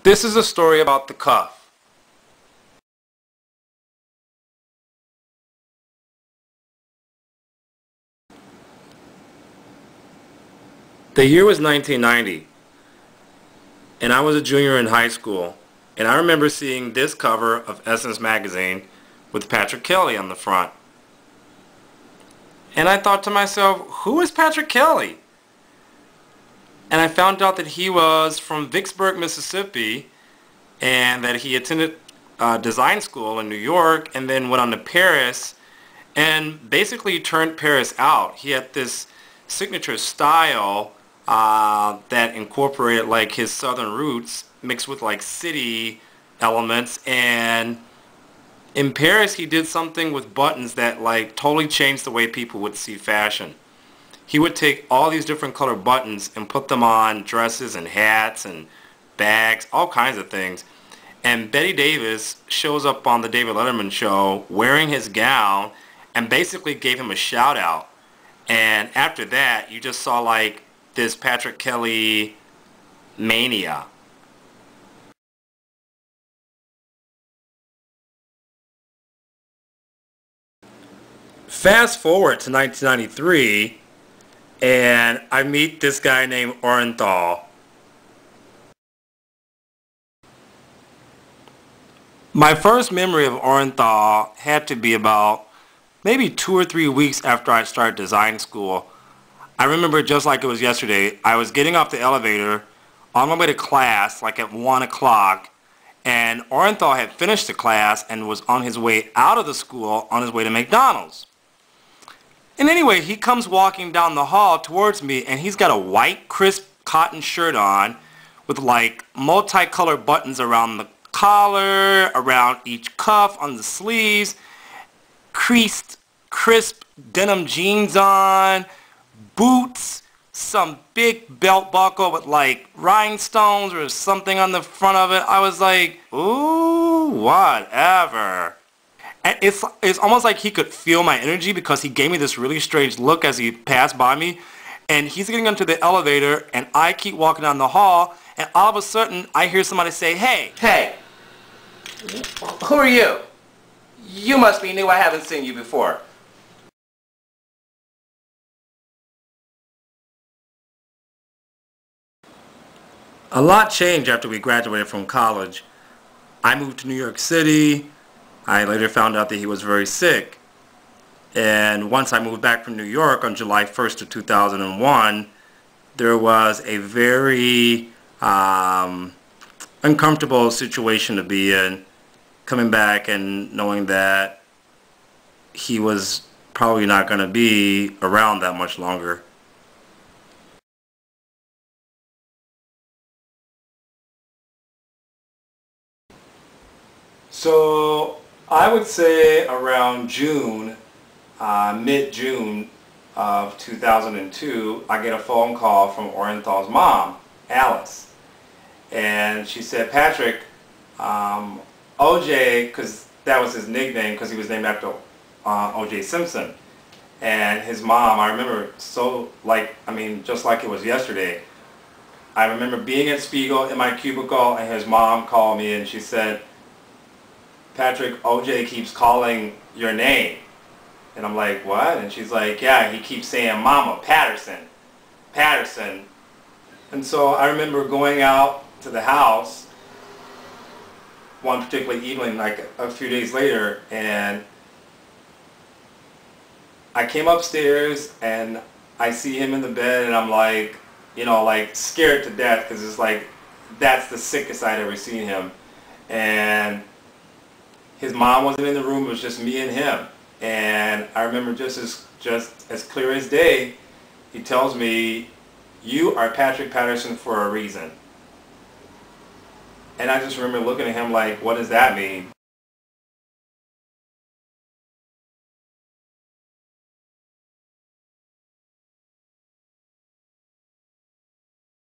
This is a story about the cuff. The year was 1990, and I was a junior in high school, and I remember seeing this cover of Essence magazine with Patrick Kelly on the front. And I thought to myself, who is Patrick Kelly? And I found out that he was from Vicksburg, Mississippi, and that he attended design school in New York and then went on to Paris and basically turned Paris out. He had this signature style that incorporated like his southern roots mixed with like city elements, and in Paris he did something with buttons that like totally changed the way people would see fashion. He would take all these different colored buttons and put them on dresses and hats and bags, all kinds of things. And Betty Davis shows up on the David Letterman show wearing his gown and basically gave him a shout out. And after that, you just saw like this Patrick Kelly mania. Fast forward to 1993, and I meet this guy named Orenthal. My first memory of Orenthal had to be about maybe 2 or 3 weeks after I started design school. I remember just like it was yesterday. I was getting off the elevator on my way to class like at 1 o'clock, and Orenthal had finished the class and was on his way out of the school on his way to McDonald's. And anyway, he comes walking down the hall towards me, and he's got a white crisp cotton shirt on with like multicolored buttons around the collar, around each cuff, on the sleeves, creased crisp denim jeans on, boots, some big belt buckle with like rhinestones or something on the front of it. I was like, ooh, whatever. And it's almost like he could feel my energy, because he gave me this really strange look as he passed by me. And he's getting into the elevator, and I keep walking down the hall, and all of a sudden I hear somebody say, "Hey, Hey, who are you? You must be new. I haven't seen you before." A lot changed after we graduated from college. I moved to New York City. I later found out that he was very sick. And once I moved back from New York on July 1st of 2001, there was a very uncomfortable situation to be in, coming back and knowing that he was probably not going to be around that much longer. So I would say around June, mid-June of 2002, I get a phone call from Orenthal's mom, Alice. And she said, "Patrick, OJ," because that was his nickname because he was named after OJ Simpson. And his mom, I remember just like it was yesterday. I remember being at Spiegel in my cubicle, and his mom called me and she said, "Patrick, OJ keeps calling your name." And I'm like, "What?" And she's like, "Yeah, he keeps saying Mama, Patterson, Patterson." And so I remember going out to the house one particular evening, like a few days later, and I came upstairs and I see him in the bed, and I'm like, like scared to death, because it's like, that's the sickest I'd ever seen him. And his mom wasn't in the room, it was just me and him. And I remember just as clear as day, he tells me, "You are Patrick Patterson for a reason." And I just remember looking at him like, what does that mean?